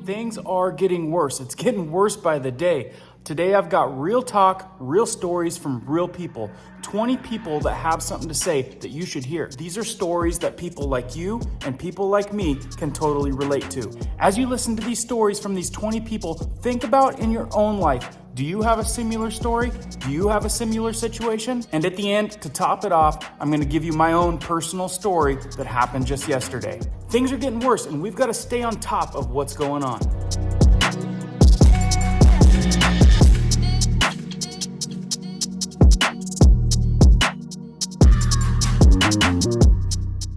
Things are getting worse. It's getting worse by the day. Today I've got real talk, real stories from real people. 20 people that have something to say that you should hear. These are stories that people like you and people like me can totally relate to. As you listen to these stories from these 20 people, think about in your own life. Do you have a similar story? Do you have a similar situation? And at the end, to top it off, I'm gonna give you my own personal story that happened just yesterday. Things are getting worse and we've gotta stay on top of what's going on.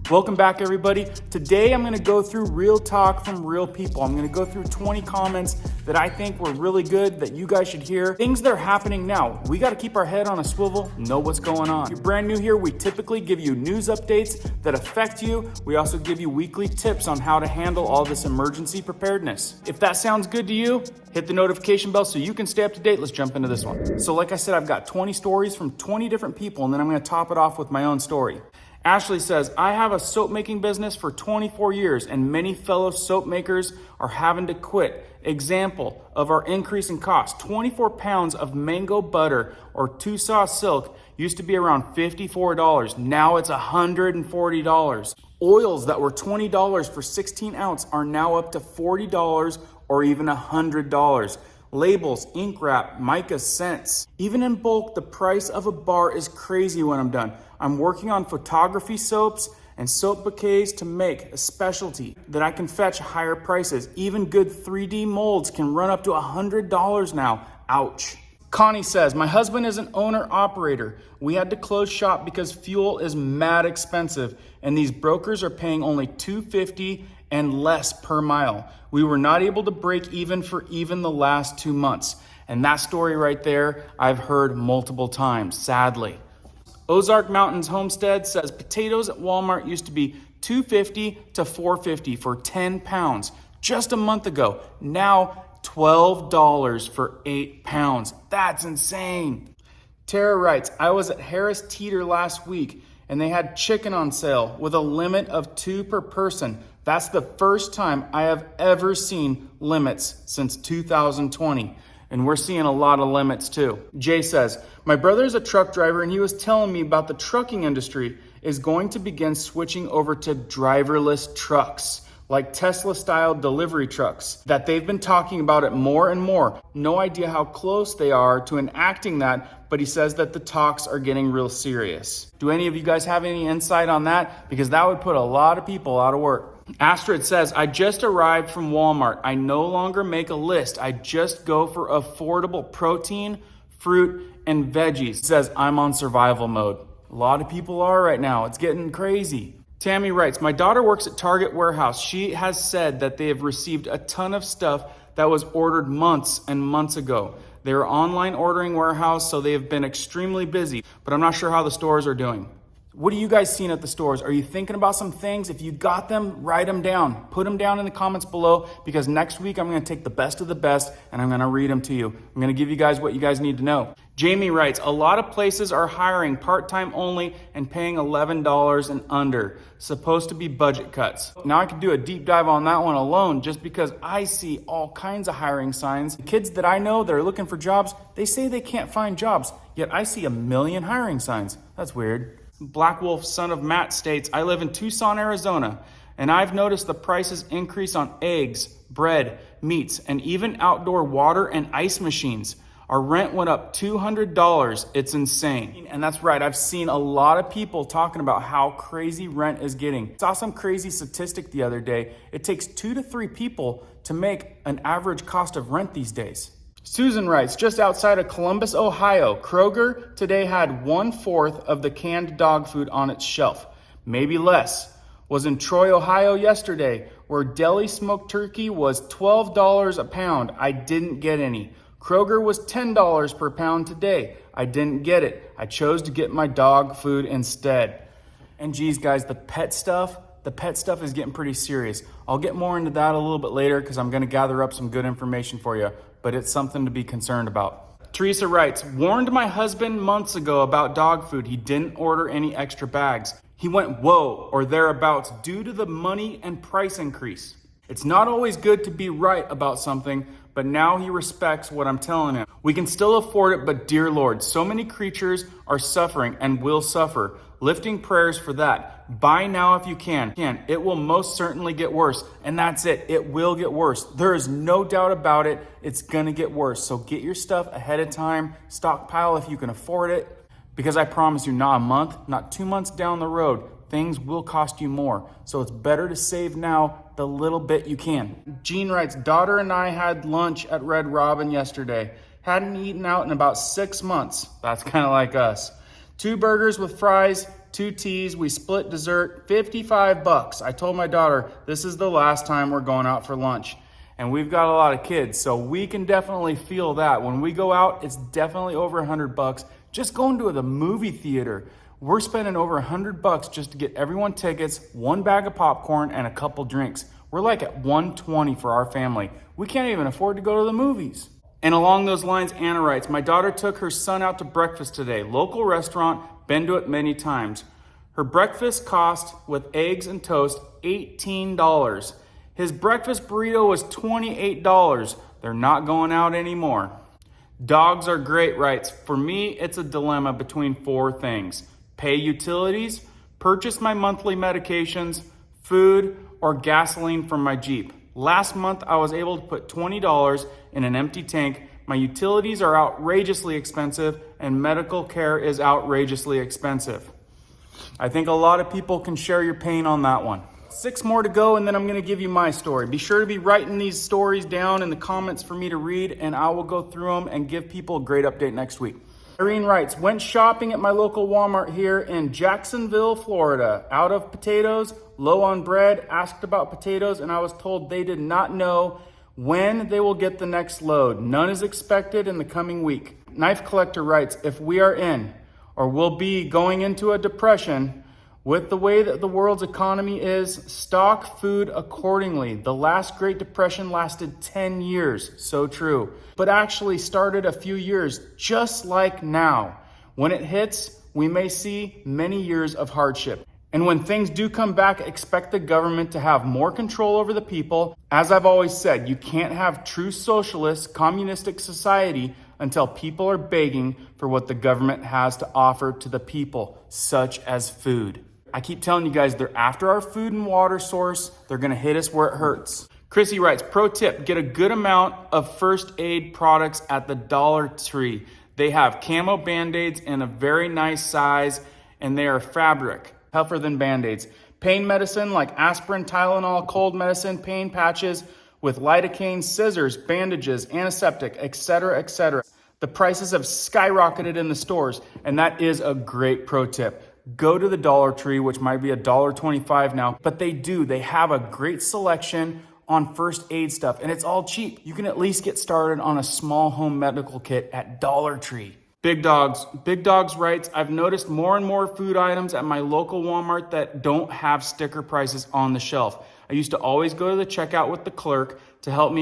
Welcome back, everybody. Today I'm gonna go through real talk from real people. I'm gonna go through 20 comments that I think were really good that you guys should hear. Things that are happening now. We gotta keep our head on a swivel, know what's going on. If you're brand new here, we typically give you news updates that affect you. We also give you weekly tips on how to handle all this emergency preparedness. If that sounds good to you, hit the notification bell so you can stay up to date. Let's jump into this one. So like I said, I've got 20 stories from 20 different people, and then I'm gonna top it off with my own story. Ashley says, I have a soap making business for 24 years and many fellow soap makers are having to quit. Example of our increase in cost, 24 pounds of mango butter or Tusaw silk used to be around $54. Now it's $140. Oils that were $20 for 16 ounce are now up to $40 or even $100. Labels, ink wrap, mica scents. Even in bulk, the price of a bar is crazy when I'm done. I'm working on photography soaps and soap bouquets to make a specialty that I can fetch higher prices. Even good 3D molds can run up to $100 now. Ouch. Connie says, my husband is an owner-operator. We had to close shop because fuel is mad expensive and these brokers are paying only $2.50 and less per mile. We were not able to break even for even the last 2 months. And that story right there, I've heard multiple times, sadly. Ozark Mountains Homestead says potatoes at Walmart used to be $2.50 to $4.50 for 10 pounds just a month ago. Now $12 for 8 pounds. That's insane. Tara writes, I was at Harris Teeter last week and they had chicken on sale with a limit of 2 per person. That's the first time I have ever seen limits since 2020. And we're seeing a lot of limits too. Jay says, my brother is a truck driver and he was telling me about the trucking industry is going to begin switching over to driverless trucks, like Tesla-style delivery trucks, that they've been talking about it more and more. No idea how close they are to enacting that, but he says that the talks are getting real serious. Do any of you guys have any insight on that? Because that would put a lot of people out of work. Astrid says, I just arrived from Walmart. I no longer make a list. I just go for affordable protein, fruit, and veggies. Says, I'm on survival mode. A lot of people are right now. It's getting crazy. Tammy writes, my daughter works at Target Warehouse. She has said that they have received a ton of stuff that was ordered months and months ago. They are online ordering warehouse, so they have been extremely busy, but I'm not sure how the stores are doing. What are you guys seeing at the stores? Are you thinking about some things? If you got them, write them down. Put them down in the comments below because next week I'm going to take the best of the best and I'm going to read them to you. I'm going to give you guys what you guys need to know. Jamie writes, a lot of places are hiring part-time only and paying $11 and under. Supposed to be budget cuts. Now I could do a deep dive on that one alone just because I see all kinds of hiring signs. The kids that I know that are looking for jobs, they say they can't find jobs, yet I see a million hiring signs. That's weird. Black Wolf, son of Matt, states, I live in Tucson, Arizona, and I've noticed the prices increase on eggs, bread, meats, and even outdoor water and ice machines. Our rent went up $200. It's insane. And that's right. I've seen a lot of people talking about how crazy rent is getting. I saw some crazy statistic the other day. It takes 2 to 3 people to make an average cost of rent these days. Susan writes, just outside of Columbus, Ohio, Kroger today had 1/4 of the canned dog food on its shelf, maybe less. Was in Troy, Ohio yesterday, where deli smoked turkey was $12 a pound. I didn't get any. Kroger was $10 per pound today. I didn't get it. I chose to get my dog food instead. And geez, guys, the pet stuff is getting pretty serious. I'll get more into that a little bit later because I'm going to gather up some good information for you, but it's something to be concerned about. Teresa writes, warned my husband months ago about dog food. He didn't order any extra bags. He went whoa or thereabouts due to the money and price increase. It's not always good to be right about something, but now he respects what I'm telling him. We can still afford it, but dear Lord, so many creatures are suffering and will suffer. Lifting prayers for that. Buy now if you can. It will most certainly get worse. And that's it. It will get worse. There is no doubt about it. It's gonna get worse. So get your stuff ahead of time. Stockpile if you can afford it. Because I promise you, not a month, not 2 months down the road, things will cost you more. So it's better to save now the little bit you can. Jean writes, daughter and I had lunch at Red Robin yesterday. Hadn't eaten out in about 6 months. That's kind of like us. 2 burgers with fries, 2 teas. We split dessert, $55. I told my daughter, this is the last time we're going out for lunch. And we've got a lot of kids, so we can definitely feel that. When we go out, it's definitely over $100. Just going to the movie theater, we're spending over $100 just to get everyone tickets, 1 bag of popcorn, and a couple drinks. We're like at $120 for our family. We can't even afford to go to the movies. And along those lines, Anna writes, my daughter took her son out to breakfast today. Local restaurant, been to it many times. Her breakfast cost, with eggs and toast, $18. His breakfast burrito was $28. They're not going out anymore. Dogs are great, writes, for me, it's a dilemma between 4 things. Pay utilities, purchase my monthly medications, food, or gasoline from my Jeep. Last month, I was able to put $20 in an empty tank. My utilities are outrageously expensive, and medical care is outrageously expensive. I think a lot of people can share your pain on that one. 6 more to go, and then I'm going to give you my story. Be sure to be writing these stories down in the comments for me to read, and I will go through them and give people a great update next week. Irene writes, went shopping at my local Walmart here in Jacksonville, Florida. Out of potatoes, low on bread, asked about potatoes, and I was told they did not know when they will get the next load. None is expected in the coming week. Knife Collector writes, if we are in or will be going into a depression, with the way that the world's economy is, stock food accordingly. The last Great Depression lasted 10 years, so true, but actually started a few years, just like now. When it hits, we may see many years of hardship. And when things do come back, expect the government to have more control over the people. As I've always said, you can't have true socialist, communistic society until people are begging for what the government has to offer to the people, such as food. I keep telling you guys, they're after our food and water source. They're gonna hit us where it hurts. Chrissy writes, pro tip, get a good amount of first aid products at the Dollar Tree. They have camo Band-Aids in a very nice size, and they are fabric, tougher than Band-Aids. Pain medicine like aspirin, Tylenol, cold medicine, pain patches with lidocaine, scissors, bandages, antiseptic, etc., etc. The prices have skyrocketed in the stores, and that is a great pro tip. Go to the Dollar Tree, which might be $1.25 now, but they have a great selection on first aid stuff, and it's all cheap. You can at least get started on a small home medical kit at Dollar Tree. Big Dogs writes, I've noticed more and more food items at my local Walmart that don't have sticker prices on the shelf. I used to always go to the checkout with the clerk to help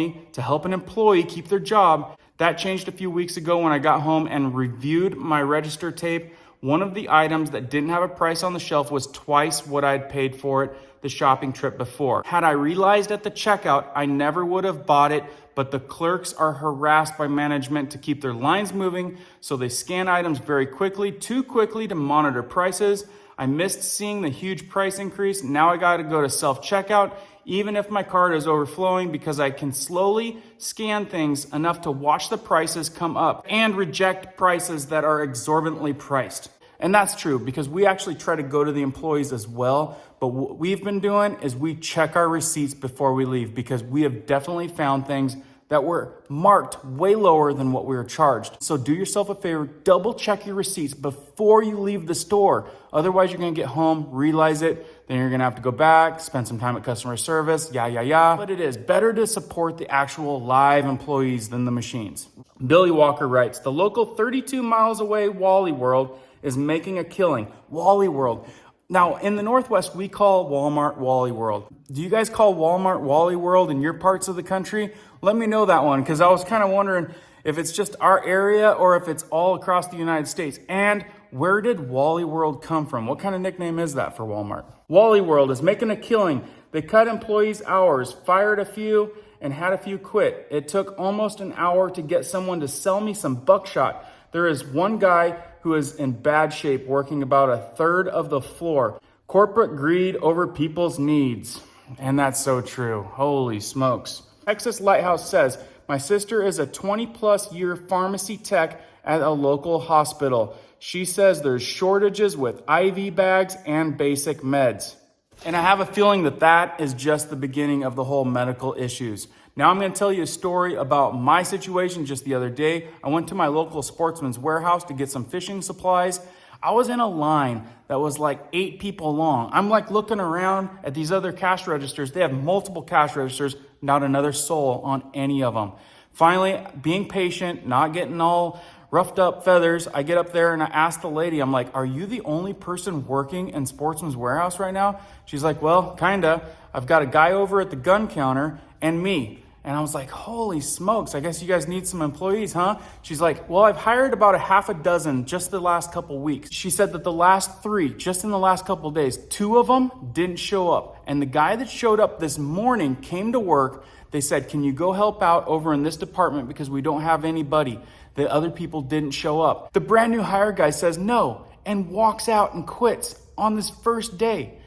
an employee keep their job. That changed a few weeks ago when I got home and reviewed my register tape. One of the items that didn't have a price on the shelf was twice what I'd paid for it the shopping trip before. Had I realized at the checkout, I never would have bought it, but the clerks are harassed by management to keep their lines moving, so they scan items very quickly, too quickly to monitor prices. I missed seeing the huge price increase. Now I gotta go to self-checkout, even if my cart is overflowing, because I can slowly scan things enough to watch the prices come up and reject prices that are exorbitantly priced. And that's true, because we actually try to go to the employees as well. But what we've been doing is we check our receipts before we leave, because we have definitely found things that were marked way lower than what we were charged. So do yourself a favor, double check your receipts before you leave the store. Otherwise, you're gonna get home, realize it, then you're gonna have to go back, spend some time at customer service, But it is better to support the actual live employees than the machines. Billy Walker writes, the local 32 miles away Wally World is making a killing. Wally World. Now, in the Northwest, we call Walmart Wally World. Do you guys call Walmart Wally World in your parts of the country? Let me know that one, because I was kind of wondering if it's just our area or if it's all across the United States. And where did Wally World come from? What kind of nickname is that for Walmart? Wally World is making a killing. They cut employees' hours, fired a few, and had a few quit. It took almost an hour to get someone to sell me some buckshot. There is one guy who is in bad shape, working about a third of the floor. Corporate greed over people's needs. And that's so true. Holy smokes. Texas Lighthouse says, my sister is a 20-plus year pharmacy tech at a local hospital. She says there's shortages with IV bags and basic meds. And I have a feeling that that is just the beginning of the whole medical issues. Now I'm going to tell you a story about my situation just the other day. I went to my local Sportsman's Warehouse to get some fishing supplies. I was in a line that was like 8 people long. I'm like looking around at these other cash registers. They have multiple cash registers, not another soul on any of them. Finally, being patient, not getting all roughed up feathers, I get up there and I ask the lady, I'm like, are you the only person working in Sportsman's Warehouse right now? She's like, well, kinda. I've got a guy over at the gun counter and me. And I was like, holy smokes, I guess you guys need some employees, huh? She's like, well, I've hired about a half a dozen just the last couple weeks. She said that the last 3, just in the last couple of days, 2 of them didn't show up. And the guy that showed up this morning came to work. They said, can you go help out over in this department because we don't have anybody? The other people didn't show up. The brand new hire guy says no and walks out and quits on this first day.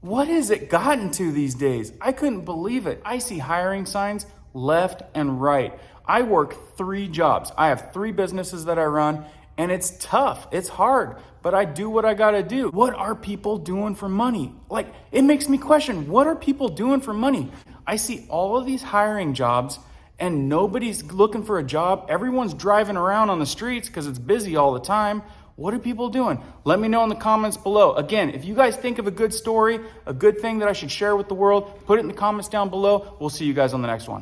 What has it gotten to these days? I couldn't believe it. I see hiring signs left and right. I work 3 jobs. I have 3 businesses that I run, and it's tough. It's hard, but I do what I gotta do. What are people doing for money? Like, it makes me question, what are people doing for money? I see all of these hiring jobs and nobody's looking for a job. Everyone's driving around on the streets because it's busy all the time. What are people doing? Let me know in the comments below. Again, if you guys think of a good story, a good thing that I should share with the world, put it in the comments down below. We'll see you guys on the next one.